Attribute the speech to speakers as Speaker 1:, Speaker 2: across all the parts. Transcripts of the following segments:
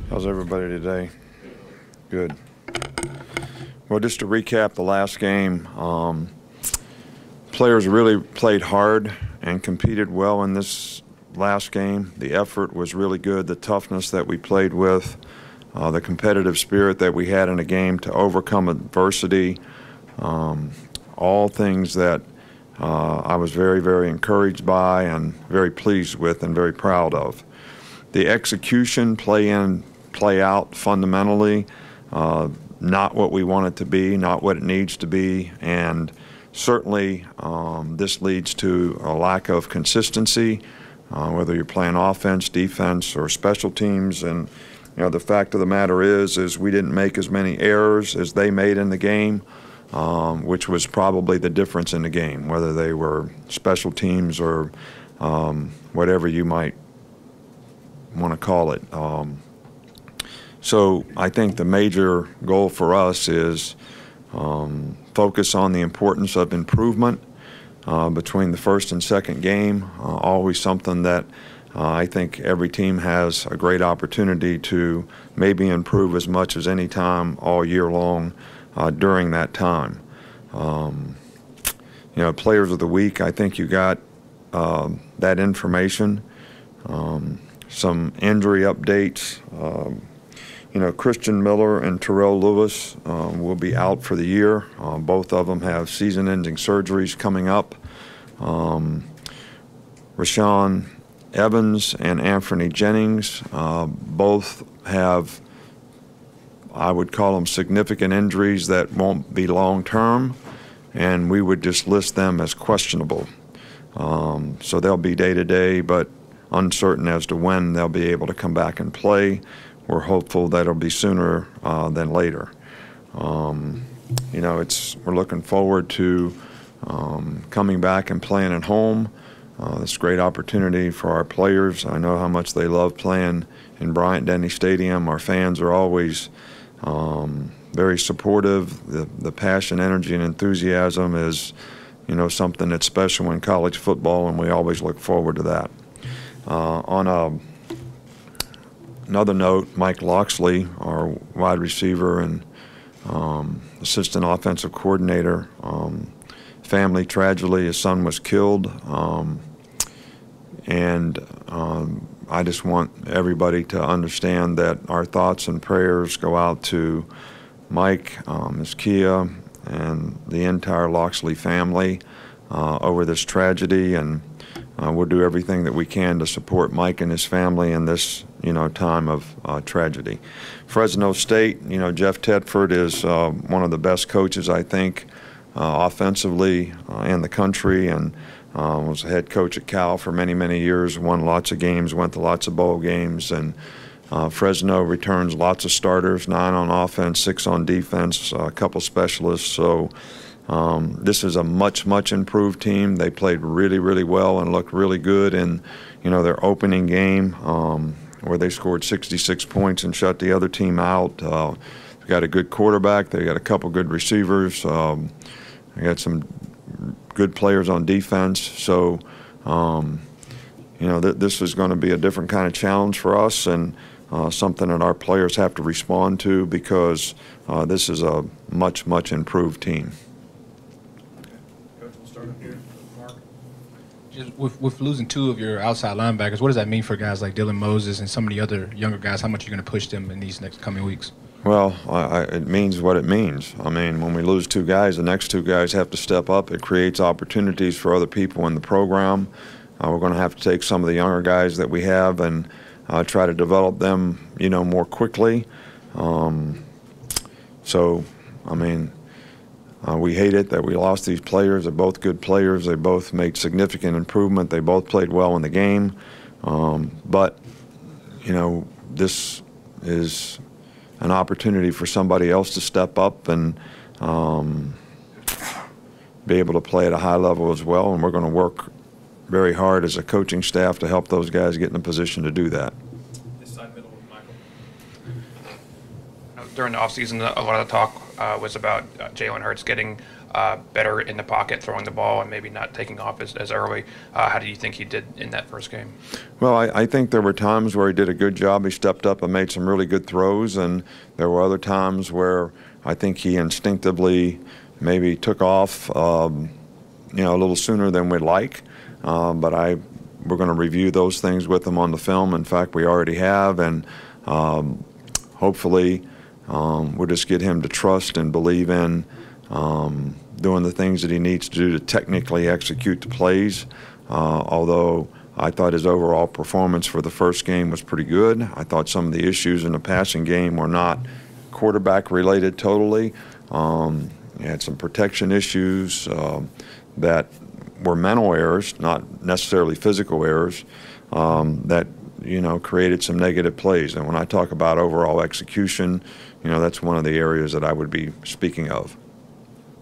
Speaker 1: How's everybody today? Good. Well, just to recap the last game, players really played hard and competed well in this last game. The effort was really good, the toughness that we played with, the competitive spirit that we had in a game to overcome adversity, all things that I was very, very encouraged by and very pleased with and very proud of. The execution, play in, play out, fundamentally, not what we want it to be, not what it needs to be, and certainly this leads to a lack of consistency, whether you're playing offense, defense, or special teams. And the fact of the matter is we didn't make as many errors as they made in the game, which was probably the difference in the game, whether they were special teams or whatever you might want to call it. So I think the major goal for us is focus on the importance of improvement between the first and second game. Always something that I think every team has a great opportunity to maybe improve as much as any time all year long during that time. Players of the week, I think you got that information. Some injury updates. Christian Miller and Terrell will be out for the year. Both of them have season-ending surgeries coming up. Rashawn Evans and Anthony Jennings both have, I would call them, significant injuries that won't be long-term, and we would just list them as questionable. So they'll be day-to-day, but uncertain as to when they'll be able to come back and play. We're hopeful that it'll be sooner than later. We're looking forward to coming back and playing at home. It's a great opportunity for our players. I know how much they love playing in Bryant-Denny Stadium. Our fans are always very supportive. The passion, energy, and enthusiasm is, something that's special in college football, and we always look forward to that. On another note, Mike Locksley, our wide receiver and assistant offensive coordinator, family tragedy, his son was killed, and I just want everybody to understand that our thoughts and prayers go out to Mike, Ms. Kia, and the entire Locksley family over this tragedy, and we'll do everything that we can to support Mike and his family in this, time of tragedy. Fresno State, Jeff Tedford is one of the best coaches, I think, offensively in the country, and was a head coach at Cal for many, many years, won lots of games, went to lots of bowl games, and Fresno returns lots of starters, 9 on offense, 6 on defense, a couple specialists. So this is a much, much improved team. They played really, really well and looked really good in, their opening game where they scored 66 points and shut the other team out. They got a good quarterback. They got a couple good receivers. They got some good players on defense. So, this is going to be a different kind of challenge for us, and something that our players have to respond to, because this is a much, much improved team.
Speaker 2: Coach, we'll start up here. Mark?
Speaker 3: Just with losing 2 of your outside linebackers, what does that mean for guys like Dylan Moses and some of the other younger guys? How much are you going to push them in these next coming weeks?
Speaker 1: Well, it means what it means. I mean, when we lose 2 guys, the next 2 guys have to step up. It creates opportunities for other people in the program. We're going to have to take some of the younger guys that we have and try to develop them, more quickly. We hate it that we lost these players. They're both good players. They both made significant improvement. They both played well in the game. But this is an opportunity for somebody else to step up and be able to play at a high level as well. And we're going to work very hard as a coaching staff to help those guys get in a position to do that.
Speaker 2: This side middle with Michael.
Speaker 4: During the offseason, a lot of the talk was about Jalen Hurts getting
Speaker 2: better in the pocket, throwing the ball, and maybe not taking off as early. How do you think he did in that first game?
Speaker 1: Well, I think there were times where he did a good job. He stepped up and made some really good throws, and there were other times where I think he instinctively maybe took off, a little sooner than we'd like. But we're going to review those things with him on the film. In fact, we already have, and hopefully we'll just get him to trust and believe in doing the things that he needs to do to technically execute the plays. Although I thought his overall performance for the first game was pretty good. I thought some of the issues in the passing game were not quarterback related totally. He had some protection issues that were mental errors, not necessarily physical errors, that created some negative plays. And when I talk about overall execution, that's one of the areas that I would be speaking of.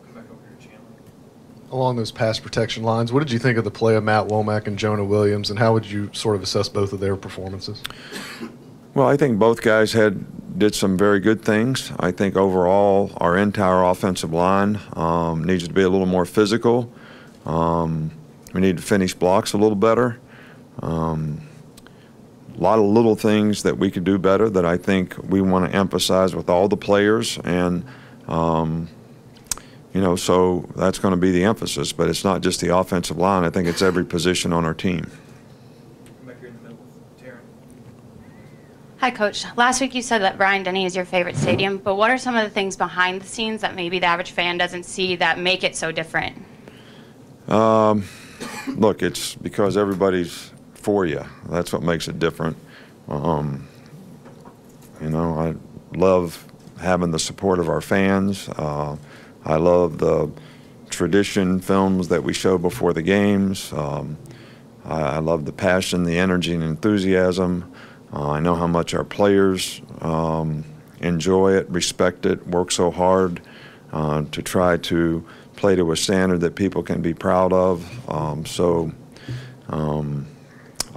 Speaker 2: Come back over here, Chandler.
Speaker 4: Along those pass protection lines, what did you think of the play of Matt Womack and Jonah Williams, and how would you sort of assess both of their performances?
Speaker 1: Well, I think both guys did some very good things. I think overall our entire offensive line needs to be a little more physical. We need to finish blocks a little better. A lot of little things that we could do better that I think we want to emphasize with all the players, and so that's going to be the emphasis. But it's not just the offensive line. I think it's every position on our team.
Speaker 2: Come back here in the middle with Terrell.
Speaker 5: Hi, Coach. Last week you said that Bryant-Denny is your favorite stadium, but what are some of the things behind the scenes that maybe the average fan doesn't see that make it so different?
Speaker 1: Look, it's because everybody's for you. That's what makes it different. I love having the support of our fans. I love the tradition films that we show before the games. I love the passion, the energy, and enthusiasm. I know how much our players enjoy it, respect it, work so hard to try to play to a standard that people can be proud of.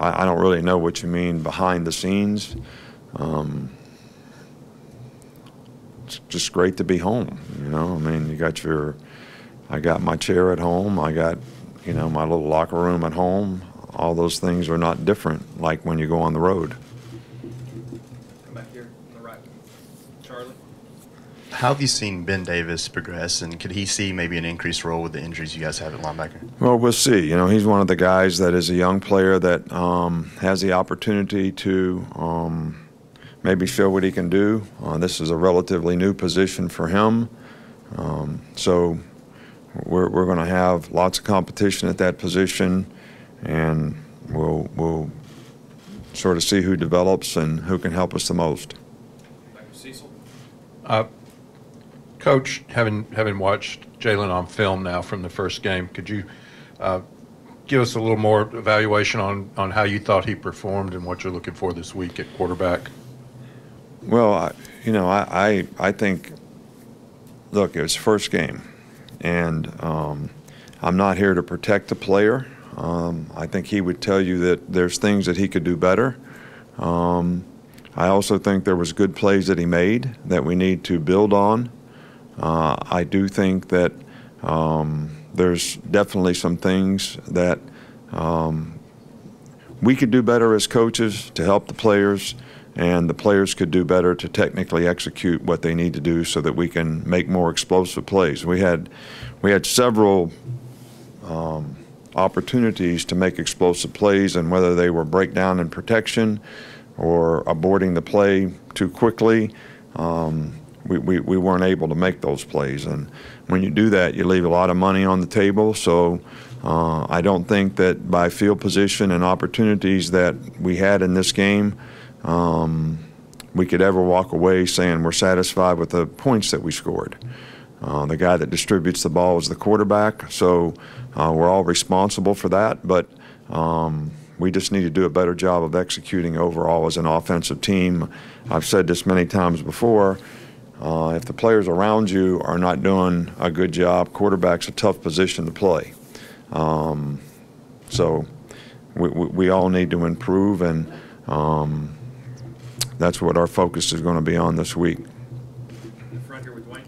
Speaker 1: I don't really know what you mean behind the scenes. It's just great to be home. I got my chair at home. I got, my little locker room at home. All those things are not different like when you go on the road.
Speaker 2: Come back here on the right. Charlie.
Speaker 6: How have you seen Ben Davis progress, and could he see maybe an increased role with the injuries you guys have at linebacker?
Speaker 1: Well, we'll see. He's one of the guys that is a young player that has the opportunity to maybe show what he can do. This is a relatively new position for him. So we're going to have lots of competition at that position, and we'll sort of see who develops and who can help us the most.
Speaker 2: Back to Cecil.
Speaker 7: Coach, having watched Jalen on film now from the first game, could you give us a little more evaluation on how you thought he performed and what you're looking for this week at quarterback?
Speaker 1: Well, I think, look, it was first game, and I'm not here to protect the player. I think he would tell you that there's things that he could do better. I also think there was good plays that he made that we need to build on. I do think that there's definitely some things that we could do better as coaches to help the players, and the players could do better to technically execute what they need to do so that we can make more explosive plays. We had several opportunities to make explosive plays, and whether they were breakdown in protection or aborting the play too quickly, we weren't able to make those plays. And when you do that, you leave a lot of money on the table. So I don't think that by field position and opportunities that we had in this game, we could ever walk away saying we're satisfied with the points that we scored. The guy that distributes the ball is the quarterback, so we're all responsible for that, but we just need to do a better job of executing overall as an offensive team. I've said this many times before. If the players around you are not doing a good job, quarterback's a tough position to play. So we all need to improve, and that's what our focus is going to be on this week.
Speaker 2: In the front here with Dwayne.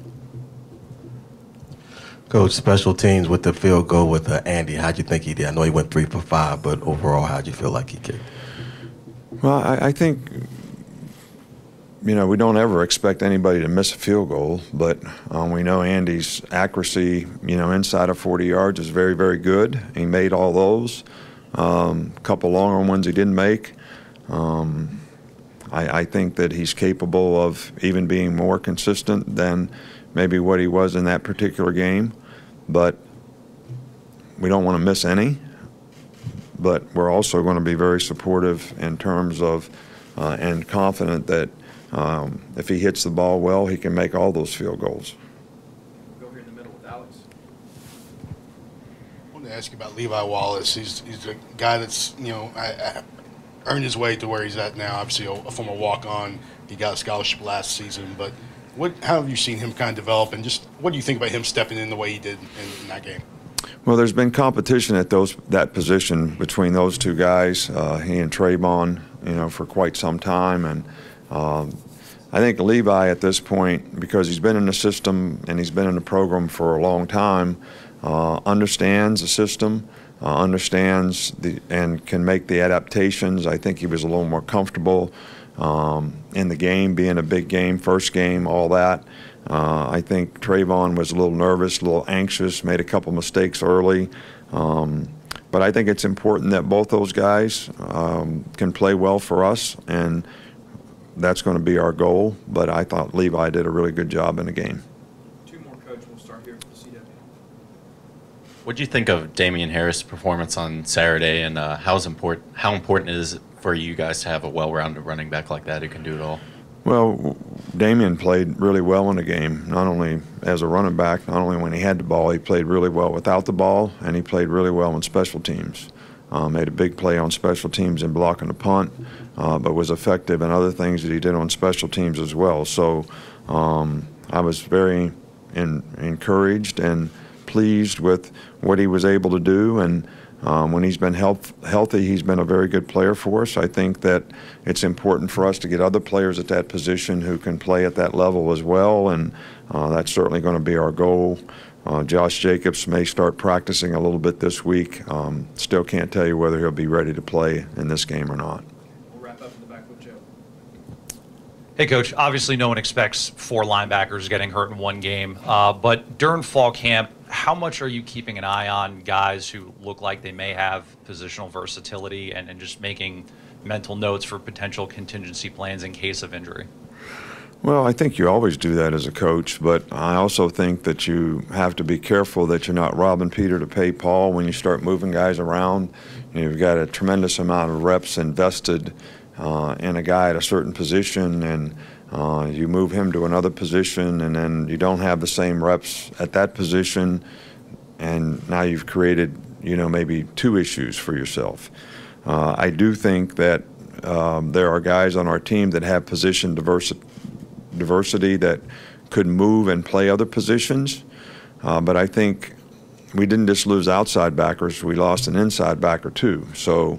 Speaker 8: Coach, special teams with the field goal with Andy. How'd you think he did? I know he went 3 for 5, but overall, how'd you feel like he kicked?
Speaker 1: Well, I think, you know, we don't ever expect anybody to miss a field goal, but we know Andy's accuracy, you know, inside of 40 yards is very, very good. He made all those. A couple longer ones he didn't make. I think that he's capable of even being more consistent than maybe what he was in that particular game, but we don't want to miss any. But we're also going to be very supportive in terms of and confident that if he hits the ball well, he can make all those field goals.
Speaker 2: We'll go here in the middle with Alex.
Speaker 9: I wanted to ask you about Levi Wallace. He's a guy that's, you know, earned his way to where he's at now. Obviously, a former walk-on. He got a scholarship last season. But how have you seen him kind of develop, and just what do you think about him stepping in the way he did in that game?
Speaker 1: Well, there's been competition at that position between those two guys, he and Trayvon, you know, for quite some time. And I think Levi at this point, because he's been in the system and he's been in the program for a long time, understands the system, understands and can make the adaptations. I think he was a little more comfortable in the game, being a big game, first game, all that. I think Trayvon was a little nervous, a little anxious, made a couple mistakes early. But I think it's important that both those guys can play well for us, and that's going to be our goal. But I thought Levi did a really good job in the game.
Speaker 2: Two more, Coach. We'll start here for the CW.
Speaker 10: What do you think of Damian Harris' performance on Saturday, and how important is it for you guys to have a well-rounded running back like that who can do it all?
Speaker 1: Well, Damian played really well in the game, not only as a running back, not only when he had the ball, he played really well without the ball, and he played really well in special teams. Made a big play on special teams in blocking the punt, but was effective in other things that he did on special teams as well. So I was very encouraged and pleased with what he was able to do, and when he's been healthy, he's been a very good player for us. I think that it's important for us to get other players at that position who can play at that level as well, and that's certainly going to be our goal. Josh Jacobs may start practicing a little bit this week. Still can't tell you whether he'll be ready to play in this game or not.
Speaker 2: We'll wrap up in the back with Joe.
Speaker 11: Hey, Coach, obviously no one expects 4 linebackers getting hurt in one game, but during fall camp, how much are you keeping an eye on guys who look like they may have positional versatility and just making mental notes for potential contingency plans in case of injury?
Speaker 1: Well, I think you always do that as a coach, but I also think that you have to be careful that you're not robbing Peter to pay Paul when you start moving guys around. You've got a tremendous amount of reps invested in a guy at a certain position, and you move him to another position, and then you don't have the same reps at that position, and now you've created, you know, maybe 2 issues for yourself. I do think that there are guys on our team that have position diversity that could move and play other positions, but I think we didn't just lose outside backers, we lost an inside backer too. So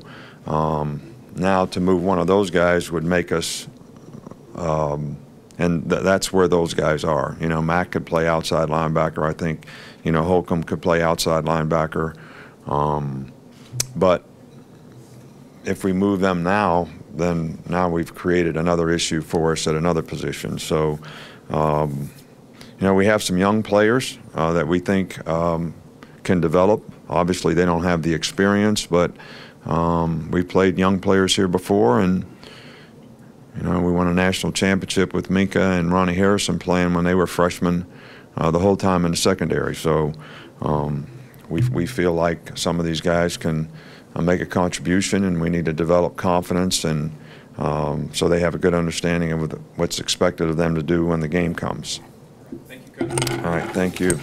Speaker 1: now to move one of those guys would make us and that's where those guys are. You know, Mack could play outside linebacker. I think, you know, Holcomb could play outside linebacker. But if we move them now, then now we've created another issue for us at another position. So, you know, we have some young players that we think can develop. Obviously, they don't have the experience, but we've played young players here before, and you know, we won a national championship with Minka and Ronnie Harrison playing when they were freshmen the whole time in the secondary. So we feel like some of these guys can make a contribution, and we need to develop confidence, and so they have a good understanding of what's expected of them to do when the game comes.
Speaker 2: Thank you, Coach.
Speaker 1: All right, thank you.